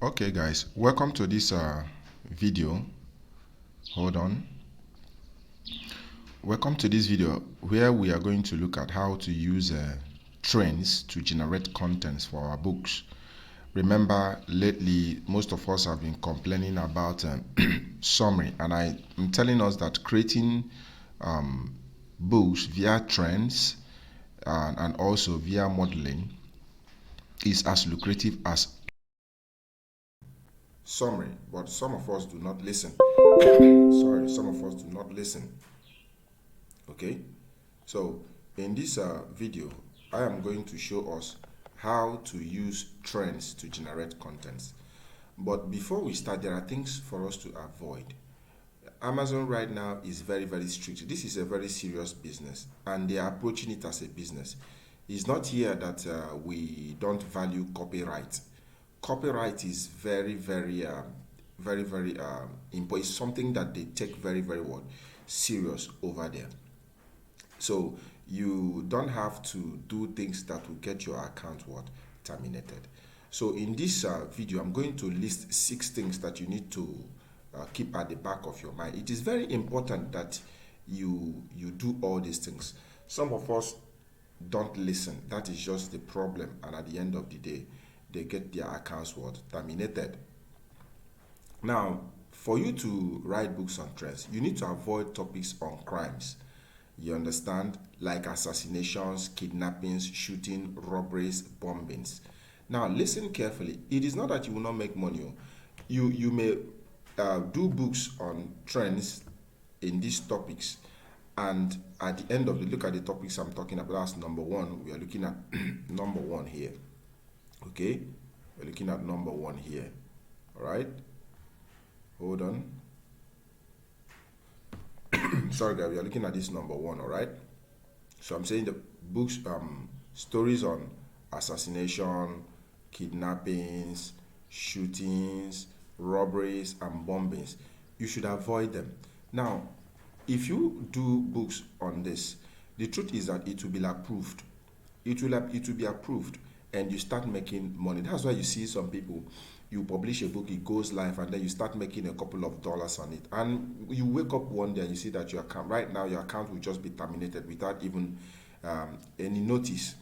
Okay guys, welcome to this video. Hold on. Welcome to this video where we are going to look at how to use trends to generate contents for our books. Remember, lately most of us have been complaining about summary, and I'm telling us that creating books via trends and also via modeling is as lucrative as summary, but some of us do not listen. Sorry, some of us do not listen. Okay, so in this video I am going to show us how to use trends to generate contents. But before we start, there are things for us to avoid. Amazon right now is very strict. This is a very serious business and they are approaching it as a business. It's not here that we don't value copyright. Copyright is very important. It's something that they take very what serious over there. So you don't have to do things that will get your account terminated. So in this video, I'm going to list 6 things that you need to keep at the back of your mind. It is very important that you do all these things. Some of us don't listen. That is just the problem, and at the end of the day, they get their accounts terminated. Now, for you to write books on trends, you need to avoid topics on crimes. You understand? Like assassinations, kidnappings, shooting, robberies, bombings. Now, listen carefully. It is not that you will not make money. You may do books on trends in these topics, and at the end of the look at the topics I'm talking about. That's number 1. We are looking at number 1 here. Okay, we're looking at number 1 here. All right, hold on. Sorry guys, we are looking at this number 1. All right, so I'm saying the books, stories on assassination, kidnappings, shootings, robberies, and bombings. You should avoid them. Now, if you do books on this, the truth is that it will be approved. It will be approved, and you start making money. That's why you see some people, you publish a book, it goes live, and then you start making a couple of dollars on it, and you wake up one day and you see that your account right now, your account will just be terminated without even any notice,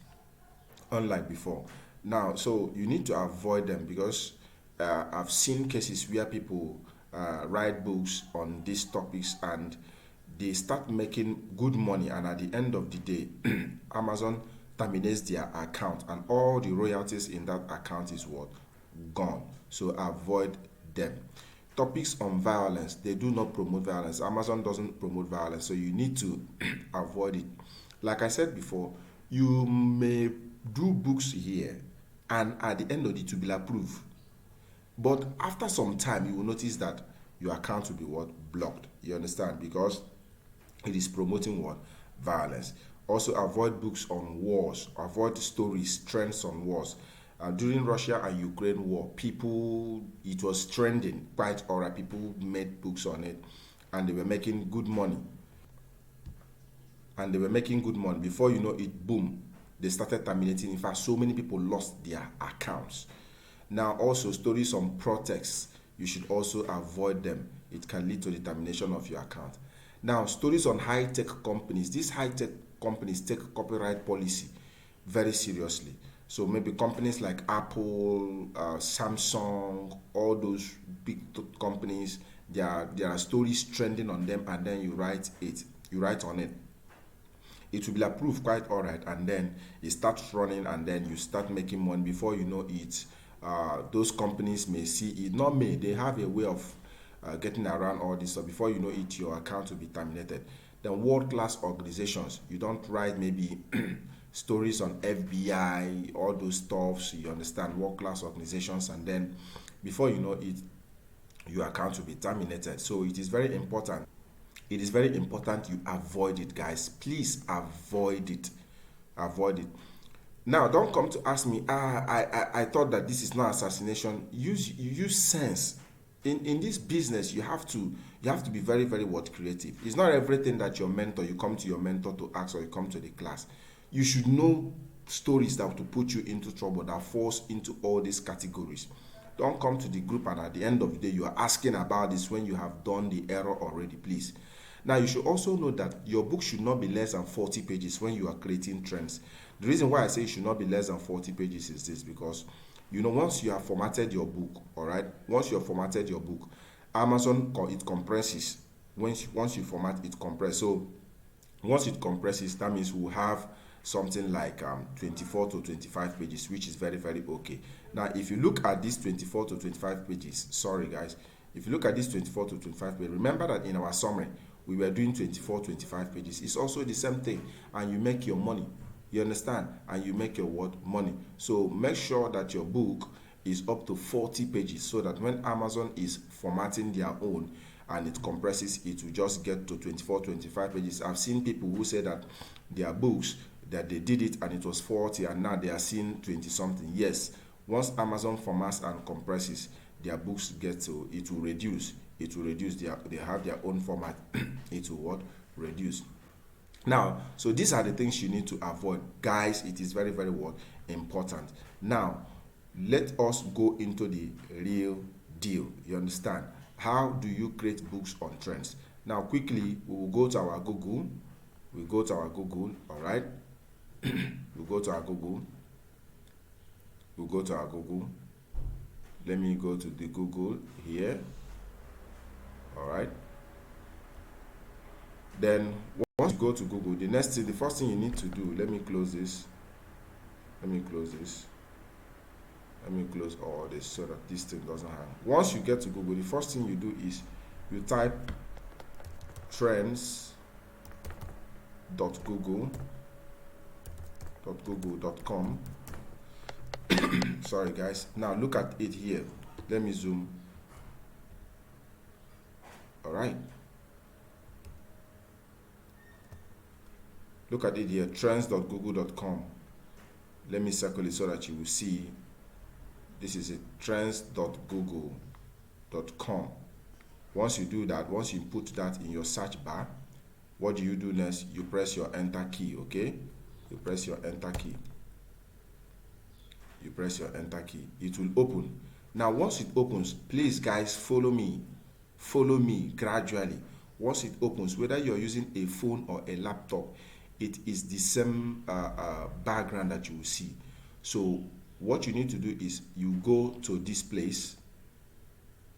unlike before. Now, so you need to avoid them, because I've seen cases where people write books on these topics and they start making good money, and at the end of the day Amazon terminates their account, and all the royalties in that account is gone. So avoid them. Topics on violence, they do not promote violence. Amazon doesn't promote violence, so you need to avoid it. Like I said before, you may do books here, and at the end of it will be approved, but after some time you will notice that your account will be blocked. You understand? Because it is promoting violence. Also, avoid books on wars. Avoid stories, trends on wars. During Russia and Ukraine war, it was trending quite alright. People made books on it, and they were making good money. Before you know it, boom, they started terminating. In fact, so many people lost their accounts. Now, also stories on protests, you should also avoid them. It can lead to the termination of your account. Now, stories on high-tech companies. These high-tech companies take copyright policy very seriously. So maybe companies like Apple, Samsung, all those big companies, there are stories trending on them, and then you write on it. It will be approved quite alright, and then it starts running, and then you start making money. Before you know it, those companies may see it. Not may, they have a way of getting around all this. So before you know it, your account will be terminated. Then world-class organizations, you don't write maybe stories on FBI, all those stuffs. You understand? World-class organizations, and then before you know it, your account will be terminated. So it is very important. It is very important you avoid it, guys. Please avoid it. Avoid it. Now, don't come to ask me, I thought that this is not assassination. Use sense. In this business, you have to be very creative. It's not everything that you come to your mentor to ask, or you come to the class. You should know stories that will put you into trouble, that falls into all these categories. Don't come to the group and at the end of the day you are asking about this when you have done the error already, please. Now you should also know that your book should not be less than 40 pages when you are creating trends. The reason why I say it should not be less than 40 pages is this, because once you have formatted your book, all right, once you have formatted your book, Amazon, it compresses. Once you format, it compresses. So once it compresses, that means we'll have something like 24 to 25 pages, which is very, very okay. Now if you look at these 24 to 25 pages, sorry guys, if you look at this 24 to 25 pages, remember that in our summary we were doing 24 25 pages. It's also the same thing, and you make your money, you understand, and you make your money. So make sure that your book is up to 40 pages, so that when Amazon is formatting their own and it compresses, it will just get to 24 25 pages. I've seen people who say that their books, that they did it and it was 40 and now they are seeing 20 something. Yes, once Amazon formats and compresses, their books get to, it will reduce. They have their own format. It will what? Reduce. Now, so these are the things you need to avoid, guys. It is very, very what? Important. Now let us go into the real deal. You understand? How do you create books on trends? Now quickly, we will go to our Google. All right. We'll go to our Google. Let me go to the Google here. All right. Then once you go to Google, the first thing you need to do, let me close all this so that this thing doesn't hang. Once you get to Google, the first thing you do is you type trends.google.com. Sorry guys. Now look at it here. Let me zoom. All right. Look at it here, trends.google.com. Let me circle it so that you will see. This is it, trends.google.com. Once you do that, once you put that in your search bar, what do you do next? You press your enter key, okay? You press your enter key. It will open. Now once it opens, please guys, follow me gradually. Once it opens, whether you're using a phone or a laptop, it is the same background that you will see. So what you need to do is you go to this place,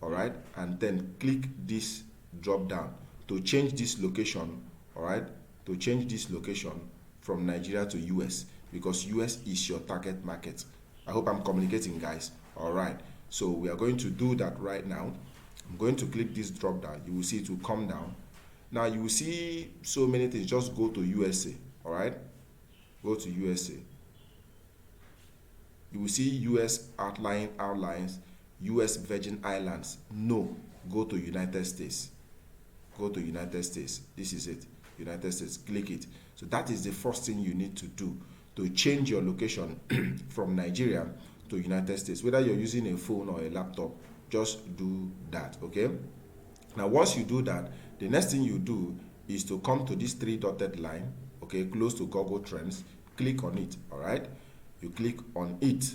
all right, and then click this drop down to change this location, all right, to change this location from Nigeria to US, because US is your target market. I hope I'm communicating, guys. All right, so we are going to do that right now. I'm going to click this drop down. You will see it will come down. Now you will see so many things. Just go to USA. All right, go to USA. You will see US outlines, US Virgin Islands. No, go to United States. This is it, United States. Click it. So that is the first thing you need to do to change your location from Nigeria to United States. Whether you're using a phone or a laptop, just do that, okay? Now once you do that, the next thing you do is to come to this 3 dotted line, okay, close to Google Trends. Click on it, all right? You click on it.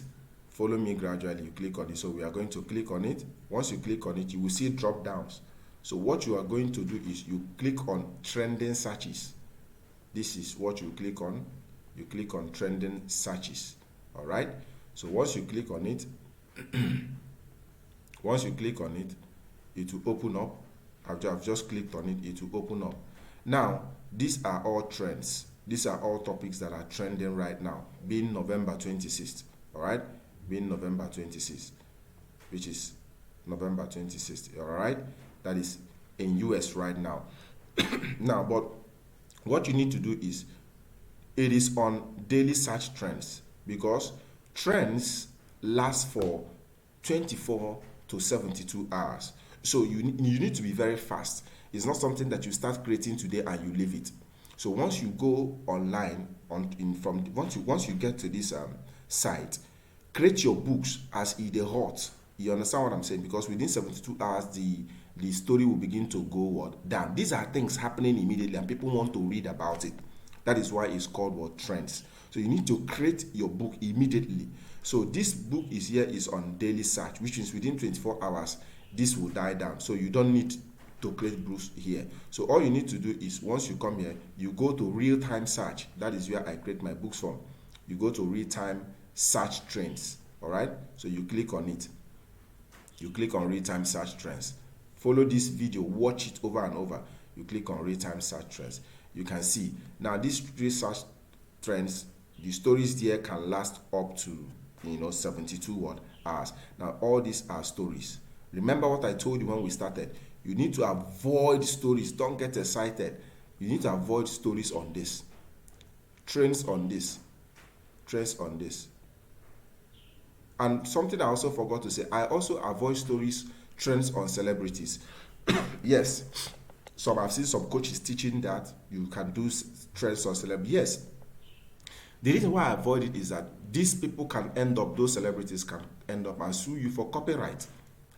Follow me gradually. You click on it. So we are going to click on it. Once you click on it, you will see drop downs. So what you are going to do is you click on trending searches. This is what you click on. You click on trending searches, all right? So once you click on it, it will open up. I've just clicked on it. It will open up. Now these are all trends. These are all topics that are trending right now, being November 26th, all right? Being November 26th, which is November 26th, all right? That is in US right now. Now, but what you need to do is, it is on daily search trends, because trends last for 24 to 72 hours. So you need to be very fast. It's not something that you start creating today and you leave it. So once you go online, once you get to this site, create your books as it is hot. You understand what I'm saying? Because within 72 hours, the story will begin to go down. These are things happening immediately, and people want to read about it. That is why it's called trends. So you need to create your book immediately. So this book is here is on daily search, which means within 24 hours this will die down. So you don't need to create books here. So all you need to do is, once you come here, you go to real-time search. That is where I create my books from. You go to real-time search trends. All right, so you click on it. You click on real-time search trends. Follow this video, watch it over and over. You click on real-time search trends. You can see now these research trends, the stories there can last up to 72 hours. Now all these are stories. Remember what I told you when we started. You need to avoid stories. Don't get excited. You need to avoid stories on this. Trends on this. Trends on this. And something I also forgot to say, I also avoid stories, trends on celebrities. Yes, I've seen some coaches teaching that you can do trends on celebrities. Yes. The reason why I avoid it is that these people can end up, those celebrities can end up and sue you for copyright.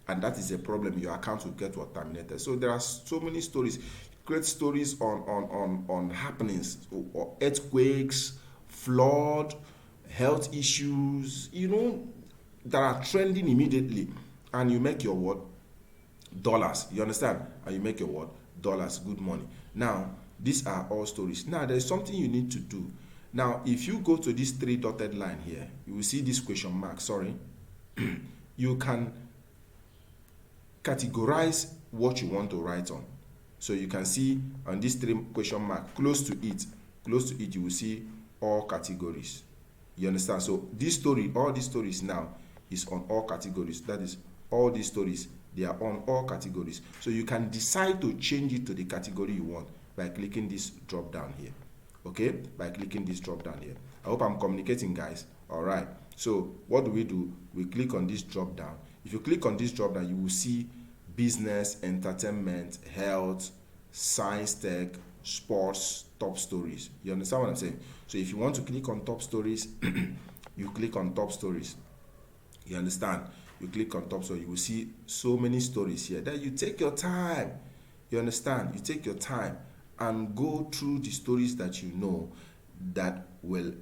And that is a problem. Your account will get terminated. So there are so many stories. Great stories on happenings, or earthquakes, flood, health issues, that are trending immediately. And you make your what? Dollars. You understand? And you make your what? Dollars, good money. Now, these are all stories. Now, there's something you need to do. Now, if you go to this 3 dotted line here, you will see this question mark, sorry. You can categorize what you want to write on. So you can see on this 3 question mark, close to it, you will see all categories. You understand? So this story, all these stories now is on all categories. That is, all these stories, they are on all categories. So you can decide to change it to the category you want by clicking this drop down here. Okay, by clicking this drop down here. I hope I'm communicating, guys. All right, so what do? We click on this drop down. If you click on this drop down, you will see business, entertainment, health, science, tech, sports, top stories. You understand what I'm saying? So if you want to click on top stories, you click on top stories. You understand? You click on top stories, you will see so many stories here. Then you take your time. You understand? You take your time and go through the stories that you know that will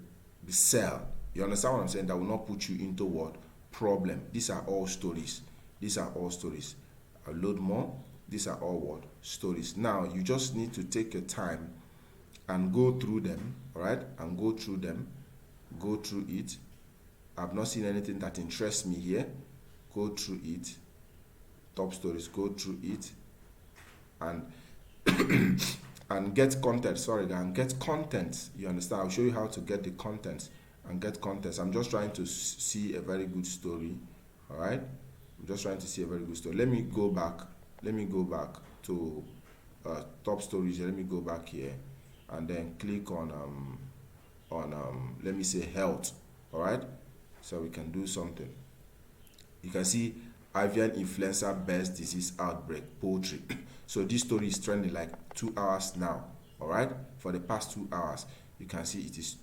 sell. You understand what I'm saying? That will not put you into what? Problem. These are all stories. These are all stories. I'll load more. These are all what? Stories. Now, you just need to take your time and go through them, all right? And go through them. Go through it. I've not seen anything that interests me here. Go through it. Top stories. Go through it. And and get content. Sorry, and get content. You understand? I'll show you how to get the content and get content. I'm just trying to see a very good story. All right? I'm just trying to see a very good story. Let me go back. Let me go back to top stories. Let me go back here and then click on let me say health. All right? So we can do something. You can see avian influenza bears disease outbreak poultry. So this story is trending like 2 hours now. All right, for the past 2 hours, you can see it is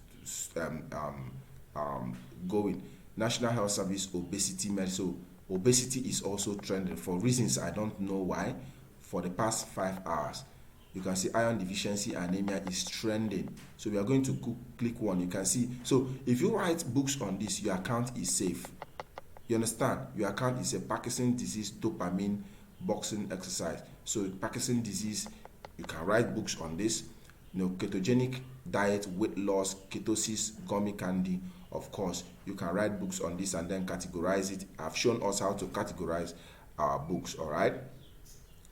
going. National Health Service obesity medicine. So obesity is also trending for reasons I don't know why. For the past 5 hours, you can see iron deficiency anemia is trending. So we are going to click one. You can see. So if you write books on this, your account is safe. You understand? Your account is a Parkinson's disease dopamine boxing exercise. So Parkinson's disease, you can write books on this. Ketogenic diet, weight loss, ketosis, gummy candy. Of course, you can write books on this and then categorize it. I've shown us how to categorize our books. All right.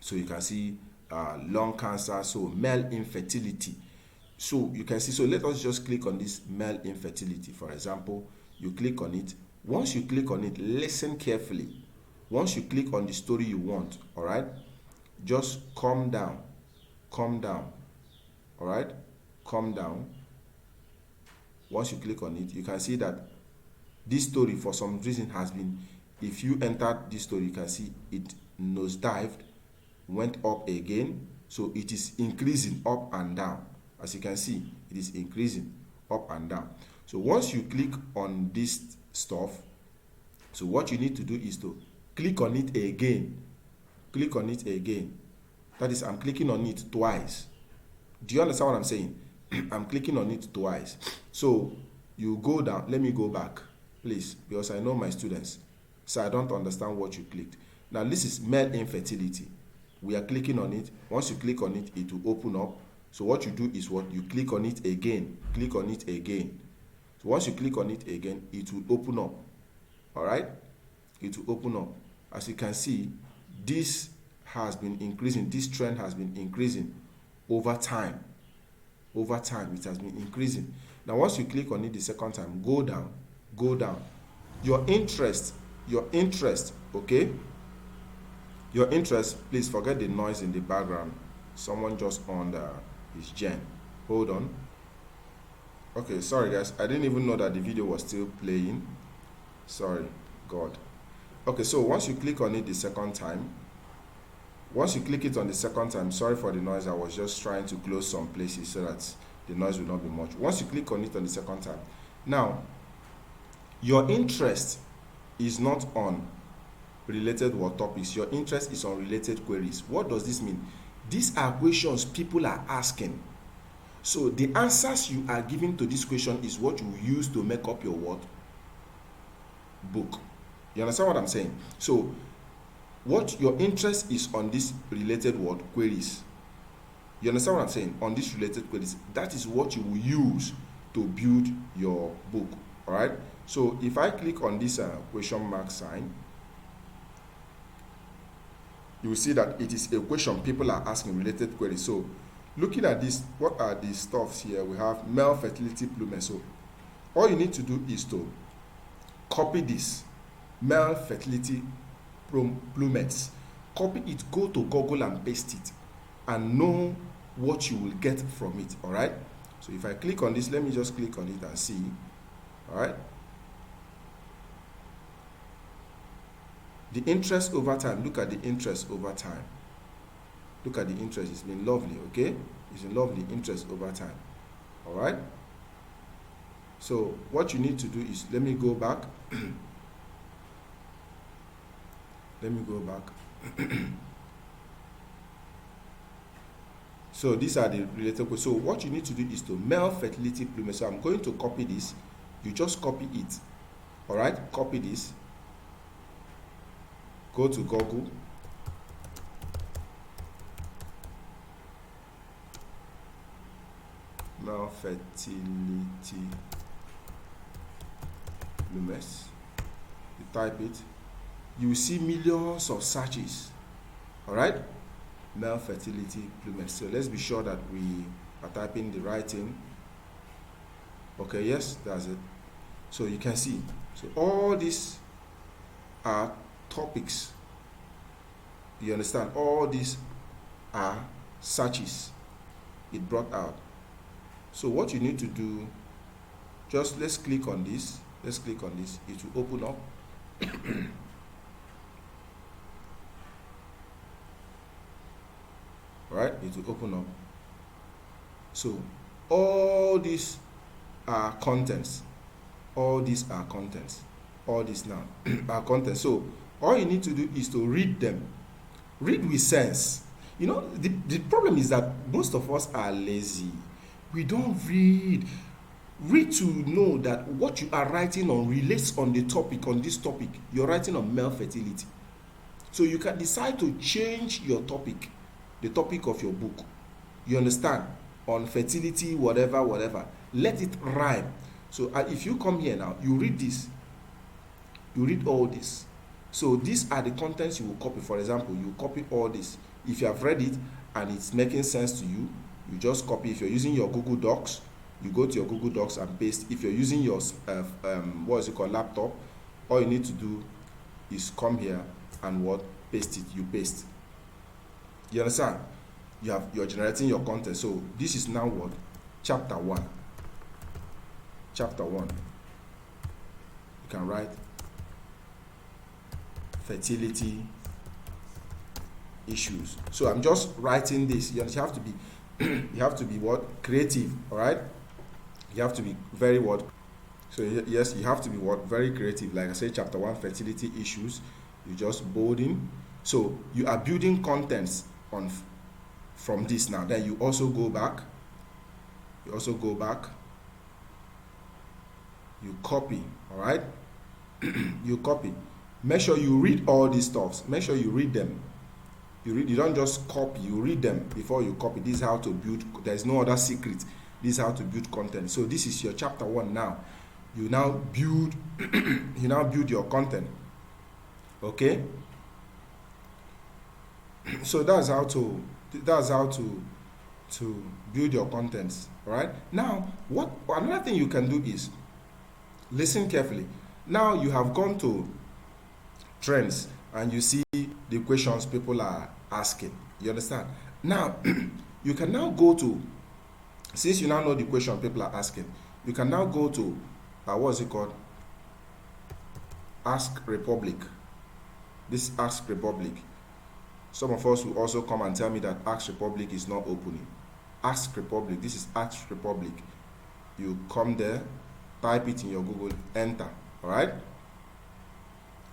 So you can see lung cancer. So male infertility. So you can see. So let us just click on this male infertility. For example, you click on it. Once you click on it, listen carefully. Once you click on the story you want, all right, just calm down, all right, calm down. Once you click on it, you can see that this story for some reason has been, if you enter this story, you can see it nosedived, went up again, so it is increasing up and down. As you can see, it is increasing up and down. So once you click on this stuff, so what you need to do is to click on it again. Click on it again. That is, I'm clicking on it twice. Do you understand what I'm saying? I'm clicking on it twice. So you go down. Let me go back. please, because I know my students, so I don't understand what you clicked. Now this is male infertility. We are clicking on it. Once you click on it, it will open up. So what you do is what? You click on it again. Click on it again. So once you click on it again, it will open up. All right? It will open up. As you can see, this has been increasing. This trend has been increasing over time. Over time, it has been increasing. Now, once you click on it the second time, go down, go down. Your interest, okay? Your interest, please forget the noise in the background. Someone just on his gen. Hold on. Okay, sorry guys. I didn't even know that the video was still playing. Sorry, God. Okay, so once you click on it the second time, once you click it on the second time, sorry for the noise. I was just trying to close some places so that the noise will not be much. Once you click on it on the second time, now, your interest is not on related word topics. Your interest is on related queries. What does this mean? These are questions people are asking. So the answers you are giving to this question is what you use to make up your what? Book. You understand what I'm saying? So what your interest is on this related word queries. You understand what I'm saying? On this related queries. That is what you will use to build your book. All right? So if I click on this question mark sign, you will see that it is a question people are asking, related queries. So looking at this, what are the stuffs here? We have male fertility plumage. So all you need to do is to copy this male fertility plumettes. Copy it, go to Google and paste it, and know what you will get from it. All right? So if I click on this, let me just click on it and see. All right? The interest over time. Look at the interest over time. Look at the interest. It's been lovely, okay? It's been lovely interest over time. All right? So what you need to do is, let me go back. Let me go back. So these are the related questions. So what you need to do is to male fertility plumage. So I'm going to copy this. You just copy it. All right? Copy this. Go to Google. Male fertility plumage. You type it. You will see millions of searches. All right? Male fertility plumage. So let's be sure that we are typing the right thing. Okay, yes, that's it. So you can see. So all these are topics. You understand? All these are searches it brought out. So what you need to do, just let's click on this. Let's click on this. It will open up. Right? It will open up. So all these are contents. All these are contents. All these now are contents. So all you need to do is to read them. Read with sense. You know, the problem is that most of us are lazy. We don't read. Read to know that what you are writing on relates on the topic, on this topic. You're writing on male fertility. So you can decide to change your topic, the topic of your book. You understand? On fertility, whatever. Let it rhyme. So if you come here now, you read this. You read all this. So these are the contents you will copy. For example, you copy all this. If you have read it and it's making sense to you, you just copy. If you're using your Google Docs, you go to your Google Docs and paste. If you're using your laptop, all you need to do is come here and paste it. You paste. You understand? You're generating your content. So this is now what? Chapter 1. Chapter 1. You can write fertility issues. So I'm just writing this. You have to be you have to be what? Creative, all right? You have to be very what? So yes, you have to be what? Very creative. Like I said, chapter 1, fertility issues. You just bolding. So you are building contents on from this now. Then you also go back. You copy, all right? You copy. Make sure you read all these stuffs. Make sure you read them. You don't just copy, you read them before you copy. This is how to build. There's no other secret. This is how to build content. So this is your chapter 1 now. You now build you now build your content. Okay? So that's how to build your contents. All right? Now, what another thing you can do is listen carefully. Now you have gone to trends and you see the questions people are asking. You understand? Now, you can now go to, since you now know the question people are asking, you can now go to, what's it called? Ask Republic. This Ask Republic. Some of us will also come and tell me that Ask Republic is not opening. Ask Republic. This is Ask Republic. You come there, type it in your Google, enter. All right?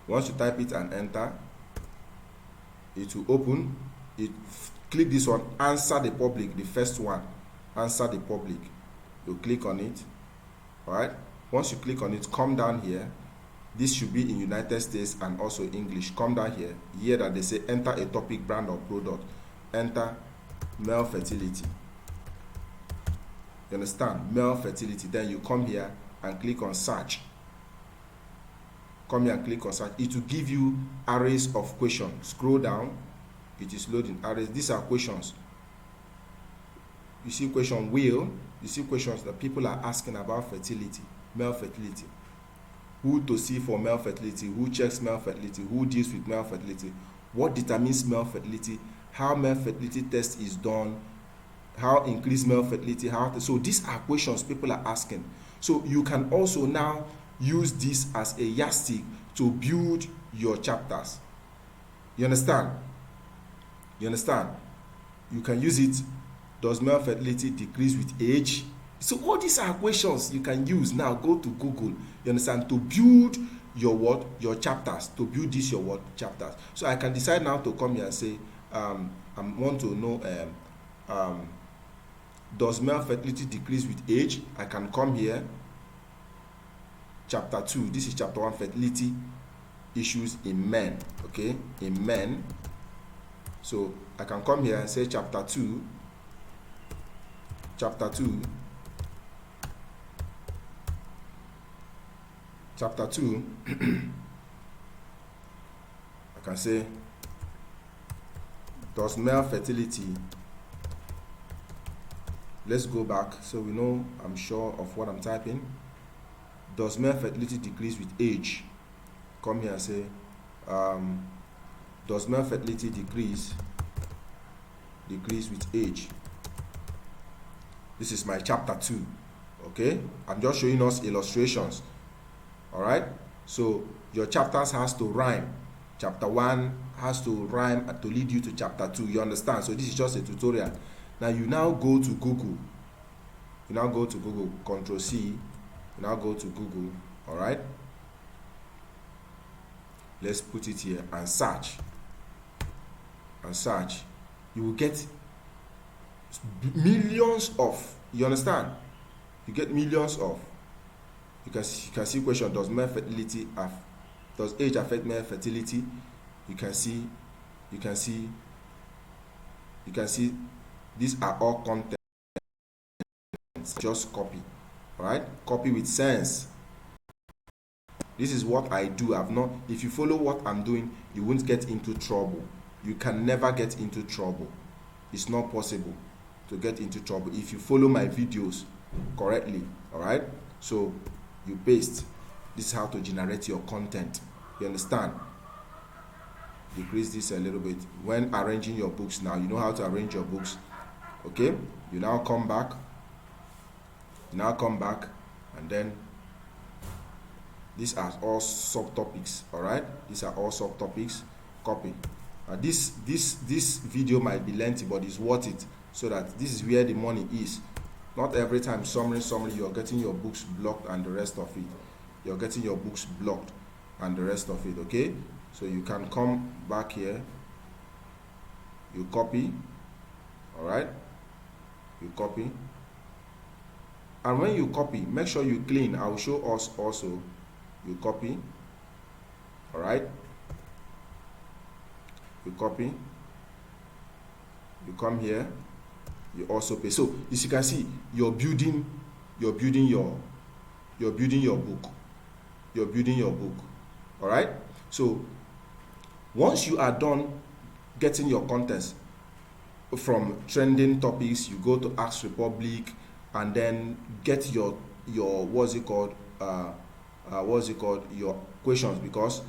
Once you type it and enter, it will open. Click this one, answer the public, the first one, answer the public. You click on it. All right? Once you click on it, come down here. This should be in United States and also English. Come down here. Here that they say enter a topic, brand or product. Enter male fertility. You understand? Male fertility. Then you come here and click on search. Come here and click on search. It will give you arrays of questions. Scroll down. It is loading arrays. These are questions. You see question will. You see questions that people are asking about fertility, male fertility. Who to see for male fertility? Who checks male fertility? Who deals with male fertility? What determines male fertility? How male fertility test is done? How increase male fertility? So these are questions people are asking. So you can also now use this as a yardstick to build your chapters. You understand? You understand? You can use it. Does male fertility decrease with age? So all these are questions you can use now. Go to Google. You understand? To build your what? Your chapters. To build this your what? Chapters. So I can decide now to come here and say, I want to know, does male fertility decrease with age? I can come here. Chapter 2. This is chapter 1, fertility issues in men. Okay? In men. So I can come here and say chapter 2. Chapter 2. Chapter 2. I can say, does male fertility, let's go back so we know I'm sure of what I'm typing. Does male fertility decrease with age? Come here and say, does male fertility decrease with age? This is my chapter 2. Okay, I'm just showing us illustrations. All right, so your chapters has to rhyme. Chapter 1 has to rhyme to lead you to chapter 2. You understand? So this is just a tutorial. Now you now go to Google. You now go to Google, Control C. You now go to Google. All right, let's put it here and search. And search. You will get millions of. You understand? You get millions of. You can see question, does male fertility does age affect male fertility? You can see these are all content. Just copy. All right? Copy with sense. This is what I do. If you follow what I'm doing, you won't get into trouble. You can never get into trouble. It's not possible to get into trouble if you follow my videos correctly. All right? So you paste. This is how to generate your content. You understand? Decrease this a little bit. When arranging your books now, you know how to arrange your books. Okay? You now come back. And then these are all subtopics. All right? These are all subtopics. Copy. This video might be lengthy, but it's worth it. So that this is where the money is. Not every time summary you're getting your books blocked and the rest of it. You're getting your books blocked and the rest of it. Okay? So you can come back here. You copy. All right? You copy. And when you copy, make sure you clean. I will show us also. You copy. All right, you copy, you come here, you also paste. So as you can see, you're building your book. You're building your book. All right, so once you are done getting your contents from trending topics, you go to Ask Republic and then get your what's it called your questions. Because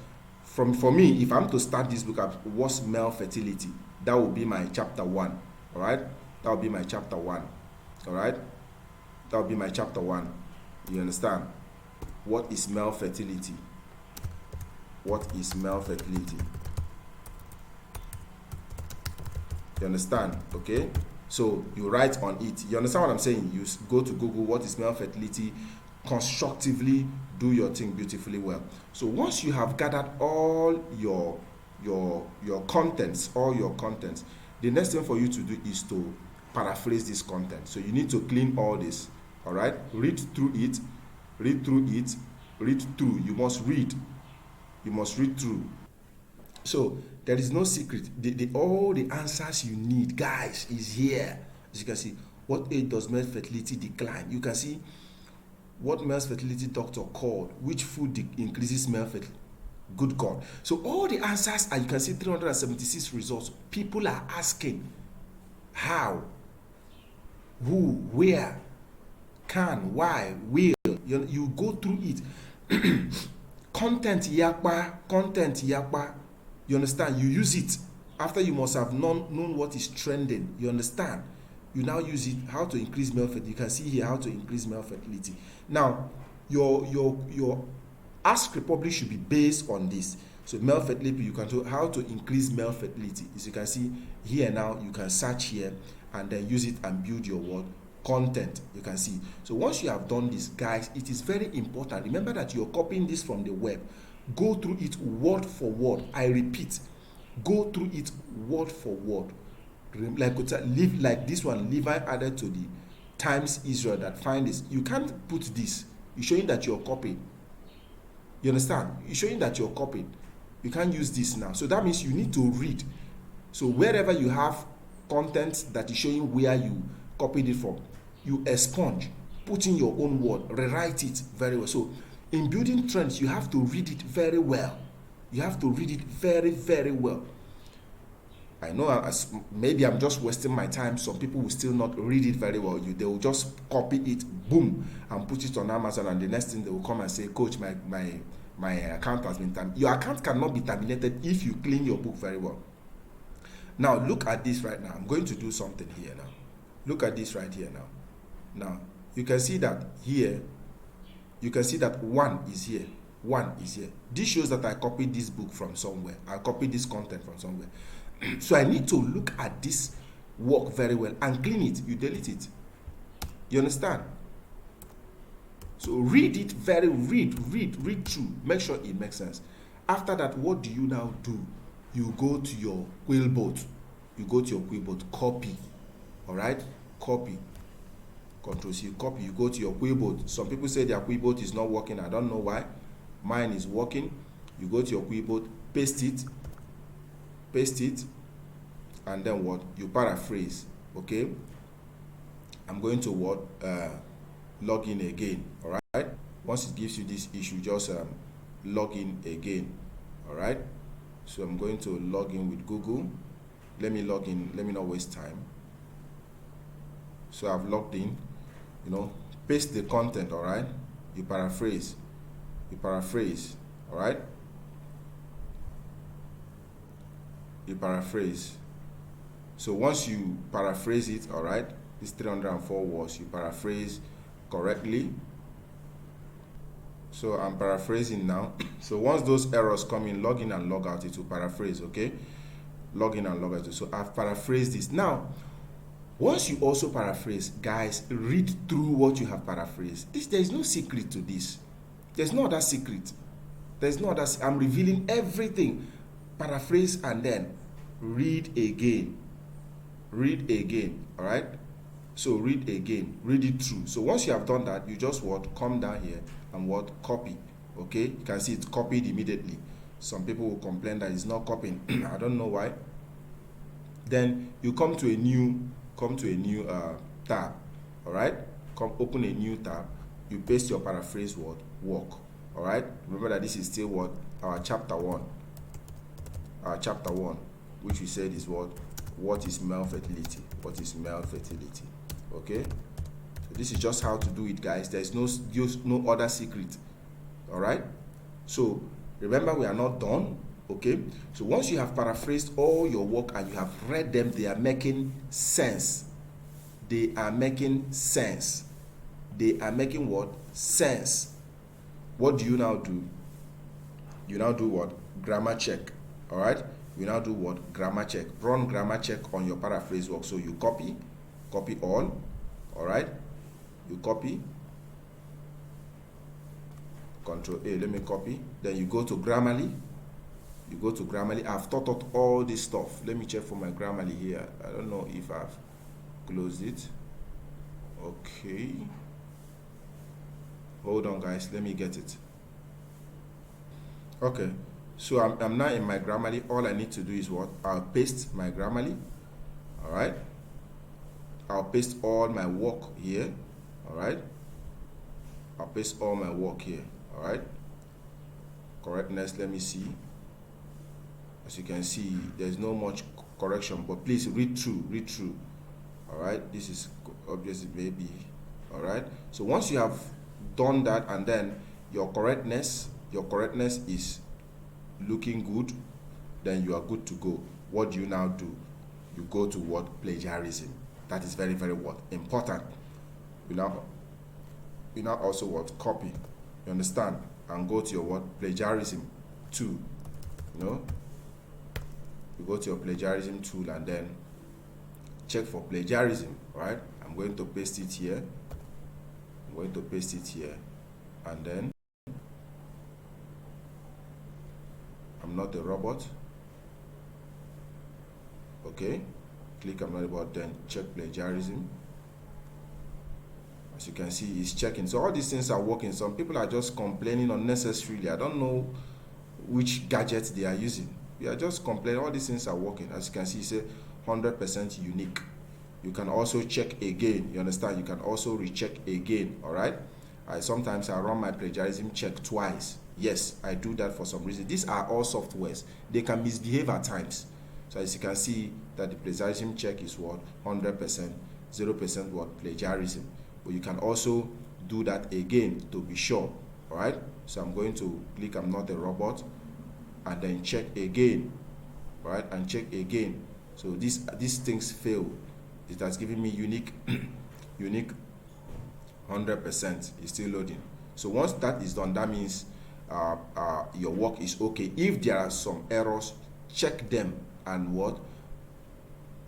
for me, if I'm to start this book up, what's male fertility, that will be my chapter 1. All right, that will be my chapter 1. All right, that will be my chapter 1. You understand? What is male fertility? What is male fertility? You understand? Okay, so you write on it. You understand what I'm saying? You go to Google, what is male fertility, constructively do your thing beautifully well. So once you have gathered all your contents, the next thing for you to do is to paraphrase this content. So you need to clean all this. All right, read through it. You must read through. So there is no secret. All the answers you need, guys, is here. As you can see, what age does male fertility decline? You can see what male fertility doctor called, which food increases male fertility. Good God. So all the answers, and you can see 376 results. People are asking how, who, where, can, why, will. You go through it. Content yakpa. You understand? You use it after you must have known what is trending. You understand? You now use it, how to increase male fertility. You can see here how to increase male fertility. Now, your Ask Republic should be based on this. So male fertility, you can do how to increase male fertility. As you can see here now, you can search here and then use it and build your word content. You can see. So once you have done this, guys, it is very important. Remember that you're copying this from the web. Go through it word for word. I repeat, go through it word for word. Like this one, Levi added to the Times Israel that find this. You can't put this. You're showing that you're copying. You understand? You're showing that you're copying. You can't use this now. So that means you need to read. So wherever you have content that is showing where you copied it from, you expunge, put in your own word, rewrite it very well. So in building trends, you have to read it very well. You have to read it very, very well. I know maybe I'm just wasting my time. Some people will still not read it very well. They will just copy it, boom, and put it on Amazon, and the next thing they will come and say, Coach, my account has been terminated. Your account cannot be terminated if you clean your book very well. Now look at this right now. I'm going to do something here now. Look at this right here now. Now you can see that here. You can see that 1 is here. 1 is here. This shows that I copied this book from somewhere. I copied this content from somewhere. So I need to look at this work very well and clean it. You delete it. You understand? So read it read through. Make sure it makes sense. After that, what do you now do? You go to your Quillbot. Copy. All right? Copy. Control C, copy. You go to your Quillbot. Some people say their Quillbot is not working. I don't know why. Mine is working. You go to your Quillbot, paste it, and then what? You paraphrase. Okay? I'm going to log in again. All right? Once it gives you this issue, just log in again. All right? So I'm going to log in with Google. Let me log in. Let me not waste time. So I've logged in. Paste the content. All right? You paraphrase. All right? You paraphrase. So once you paraphrase it, all right, this 304 words, you paraphrase correctly. So I'm paraphrasing now. So once those errors come in, log in and log out, it will paraphrase. Okay? Log in and log out. So I've paraphrased this. Now, once you also paraphrase, guys, read through what you have paraphrased. There is no secret to this. There's no other secret. I'm revealing everything. Paraphrase and then read again. All right? So read again. Read it through. So once you have done that, you just come down here and copy. Okay? You can see it's copied immediately. Some people will complain that it's not copying. I don't know why. Then you come to a new tab. All right, open a new tab. You paste your paraphrase word work. All right, remember that this is still what our chapter 1, which we said is what is male fertility. What is male fertility? Okay, so this is just how to do it, guys. There is no other secret. All right, so remember, we are not done. Okay, so once you have paraphrased all your work and you have read them, they are making sense. They are making sense. They are making what? Sense. What do you now do? You now do what? Grammar check. All right, you now do what? Grammar check. Run grammar check on your paraphrase work. So you copy all. All right, you copy, Control A, let me copy. Then you go to Grammarly. I've taught out all this stuff. Let me check for my Grammarly here. I don't know if I've closed it. Okay, hold on, guys, let me get it. Okay, so I'm now in my Grammarly. All I need to do is what? I'll paste my Grammarly. All right, I'll paste all my work here. All right, I'll paste all my work here. All right, correctness, let me see. As you can see, there's no much correction, but please read through. All right, this is obviously maybe. All right, so once you have done that, and then your correctness is looking good, then you are good to go. What do you now do? You go to what? Plagiarism. That is very, very what? Important. You now also what? Copy. You understand? And go to your what? Plagiarism tool. You go to your plagiarism tool and then check for plagiarism. Right? I'm going to paste it here. And then I'm not a robot. Okay, click I'm not a robot, then check plagiarism. As you can see, it's checking. So all these things are working. Some people are just complaining unnecessarily. I don't know which gadgets they are using. We are just complaining. All these things are working. As you can see, it's a 100% unique. You can also check again. You understand? You can also recheck again. All right. Sometimes I run my plagiarism check twice. Yes, I do that for some reason. These are all softwares. They can misbehave at times. So as you can see that the plagiarism check is what? 100%, 0% what? Plagiarism. But you can also do that again to be sure. All right. So I'm going to click I'm not a robot and then check again. All right, and check again. So these things fail. It has given me unique 100%. Is still loading. So once that is done, that means your work is okay. If there are some errors, check them and what?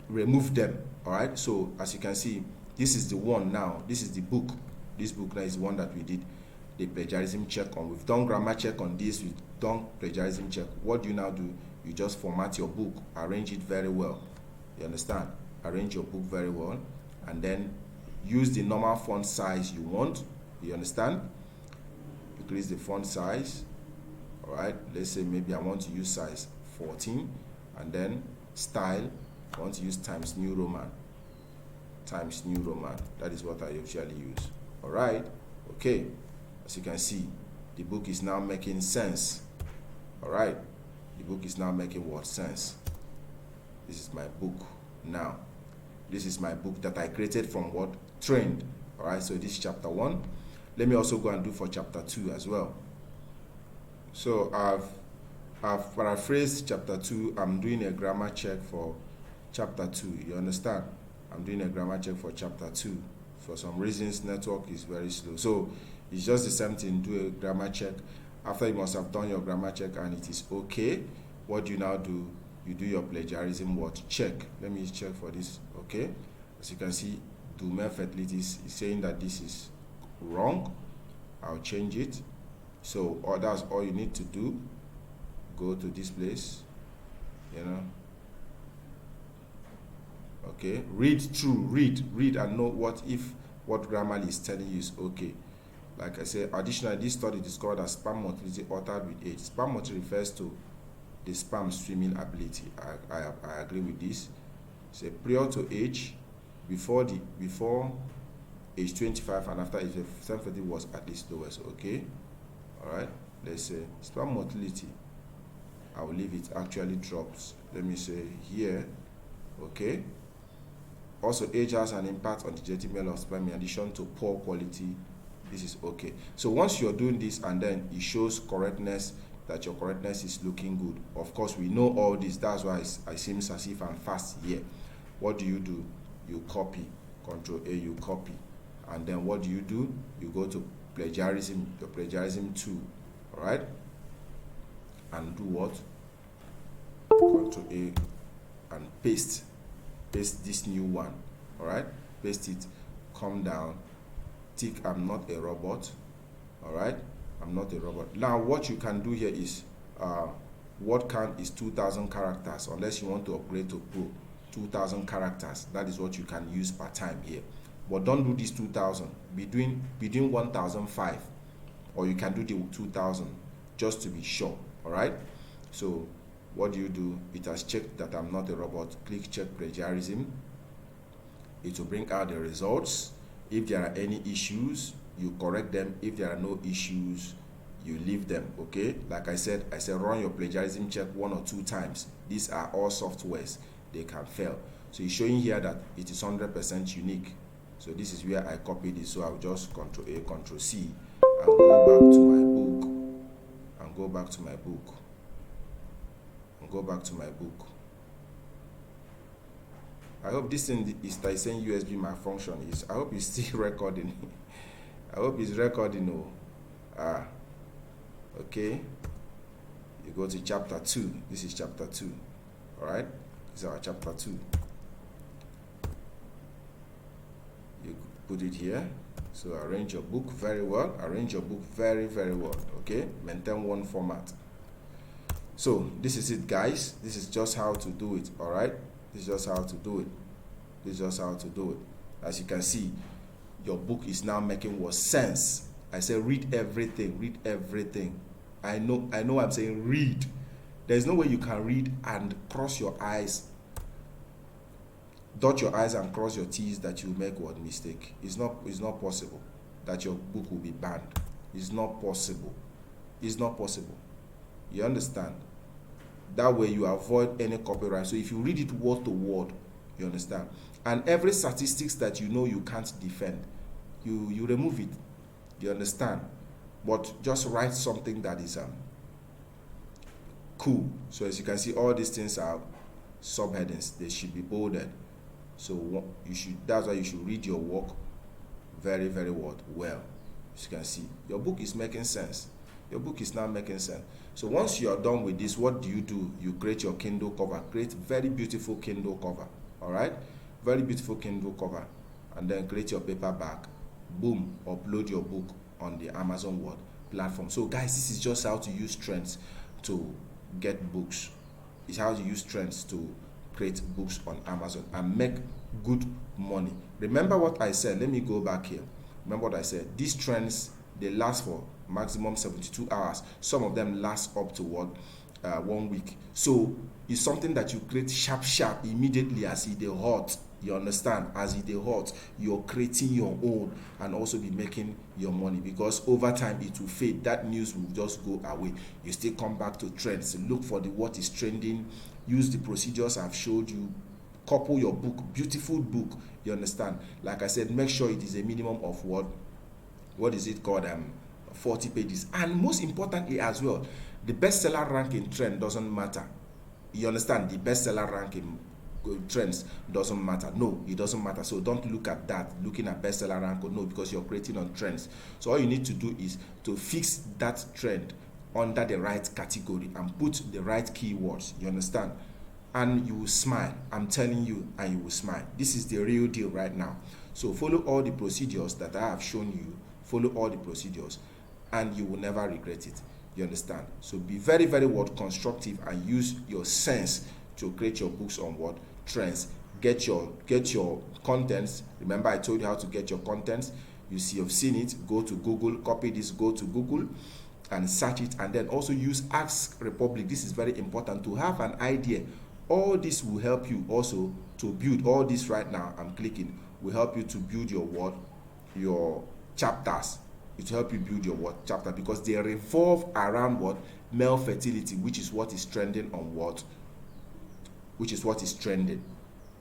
Remove them. All right. So as you can see, this is the one now. This is the book. This book now is the one that we did the plagiarism check on. We've done grammar check on this. We've done plagiarism check. What do you now do? You just format your book, arrange it very well. You understand? Arrange your book very well, and then use the normal font size you want. You understand? Increase the font size. All right. Let's say maybe I want to use size 14, and then style. I want to use Times New Roman. Times New Roman. That is what I usually use. All right. Okay. As you can see, the book is now making sense. All right. The book is now making what sense? This is my book now. This is my book that I created from what? Trend. All right. So this is chapter 1. Let me also go and do for chapter 2 as well. So I've paraphrased chapter 2. I'm doing a grammar check for chapter 2. You understand? I'm doing a grammar check for chapter 2. For some reasons, network is very slow. So it's just the same thing. Do a grammar check. After you must have done your grammar check and it is okay, what do you now do? You do your plagiarism what? Check. Let me check for this. Okay. As you can see, do male fertility is saying that this is wrong. I'll change it. So that's all you need to do. Go to this place. Okay, read through, read and know what Grammarly is telling you is okay. Like I said, additionally, this study discovered that spam motility altered with age. Spam motility refers to the spam streaming ability. I agree with this. Say prior to age, before age 25 and after age 70 was at its lowest. Okay, all right. Let's say spam motility. I will leave it actually drops. Let me say here. Okay. Also, age has an impact on the genetic level of sperm in addition to poor quality. This is okay. So once you're doing this and then it shows correctness, that your correctness is looking good. Of course, we know all this. That's why I seems as if I'm fast here. What do? You copy. Control A, you copy. And then what do? You go to plagiarism, the plagiarism tool. All right? And do what? Control A and paste this new one. All right, paste it, come down, tick I'm not a robot. All right, I'm not a robot. Now what you can do here is word count is 2000 characters, unless you want to upgrade to pro. 2000 characters, that is what you can use per time here. But don't do this 2000, between 1005, or you can do the 2000 just to be sure. All right, so what do? It has checked that I'm not a robot. Click check plagiarism. It will bring out the results. If there are any issues, you correct them. If there are no issues, you leave them. Okay, like I said run your plagiarism check 1 or 2 times. These are all softwares, they can fail. So it's showing here that it is 100% unique. So this is where I copied it. So I'll just Control A, Control C, and go back to my book. And go back to my book. I hope this thing is Tyson USB malfunction. I hope it's still recording. I hope it's recording. Okay. You go to chapter 2. This is chapter 2. All right. This is our chapter 2. You put it here. So arrange your book very well. Arrange your book very, very well. Okay. Maintain one format. So this is it, guys. This is just how to do it. All right, this is just how to do it. As you can see, your book is now making what sense. I say read everything. I know I'm saying read. There's no way you can read and cross your eyes, dot your eyes and cross your T's that you make one mistake. It's not possible that your book will be banned. It's not possible. You understand? That way you avoid any copyright. So if you read it word to word, you understand? And every statistics that you know you can't defend, you remove it. You understand? But just write something that is cool. So as you can see, all these things are subheadings. They should be bolded. So that's why you should read your work very, very well. As you can see, your book is making sense. Your book is now making sense. So once you are done with this, what do? You create your Kindle cover. Create very beautiful Kindle cover. All right, very beautiful Kindle cover, and then create your paperback. Boom, upload your book on the Amazon Word platform. So guys, this is just how to use trends to get books. It's how to use trends to create books on Amazon and make good money. Remember what I said. Let me go back here. Remember what I said. These trends, they last for maximum 72 hours. Some of them last up to 1 week. So it's something that you create sharp immediately as it is hot. You understand? As it is hot, you're creating your own and also be making your money, because over time it will fade. That news will just go away. You still come back to trends. Look for what is trending. Use the procedures I've showed you. Couple your book, beautiful book. You understand? Like I said, make sure it is a minimum of what is it called? 40 pages. And most importantly as well, the bestseller ranking trend doesn't matter. You understand? The bestseller ranking trends doesn't matter. No, it doesn't matter. So don't look at that, looking at bestseller rank. No, because you're creating on trends. So all you need to do is to fix that trend under the right category and put the right keywords. You understand? And you will smile. I'm telling you, and you will smile. This is the real deal right now. So follow all the procedures that I have shown you. Follow all the procedures, and you will never regret it. You understand? So be very, very constructive and use your sense to create your books on trends. Get your contents. Remember I told you how to get your contents. You've seen it. Go to Google, copy this, go to Google and search it, and then also use Ask Republic. This is very important to have an idea. All this will help you also to build all this right now. I'm clicking will help you to build your chapters. It will help you build your chapter, because they revolve around male fertility, which is what is trending on which is what is trending.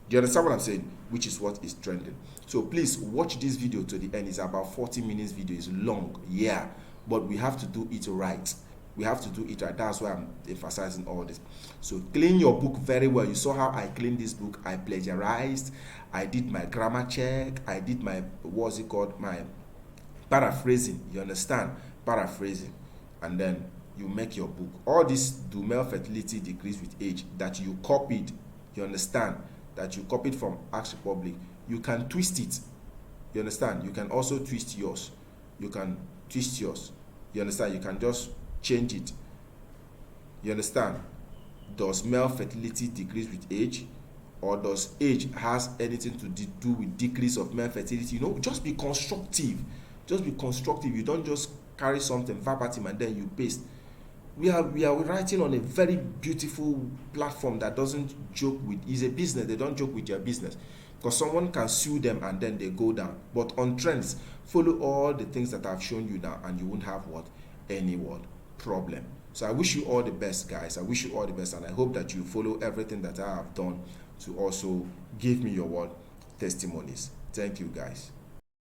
Do you understand what I'm saying? Which is what is trending. So please watch this video to the end. It's about 40 minutes video. It's long, yeah, but we have to do it right. We have to do it right. That's why I'm emphasizing all this. So clean your book very well. You saw how I cleaned this book. I plagiarized. I did my grammar check. I did my, what's it called? My paraphrasing. You understand? Paraphrasing. And then you make your book. All this, do male fertility decrease with age, that you copied. You understand? That you copied from Ask Republic. You can twist it. You understand? You can also twist yours. You can twist yours. You understand? You can just change it. You understand? Does male fertility decrease with age, or does age has anything to do with decrease of male fertility? You know, just be constructive. Just be constructive. You don't just carry something verbatim and then you paste. We are writing on a very beautiful platform that doesn't joke with, is a business. They don't joke with your business, because someone can sue them and then they go down. But on trends, follow all the things that I've shown you now, and you won't have any problem. So I wish you all the best, guys. I wish you all the best, and I hope that you follow everything that I have done to also give me your testimonies. Thank you, guys.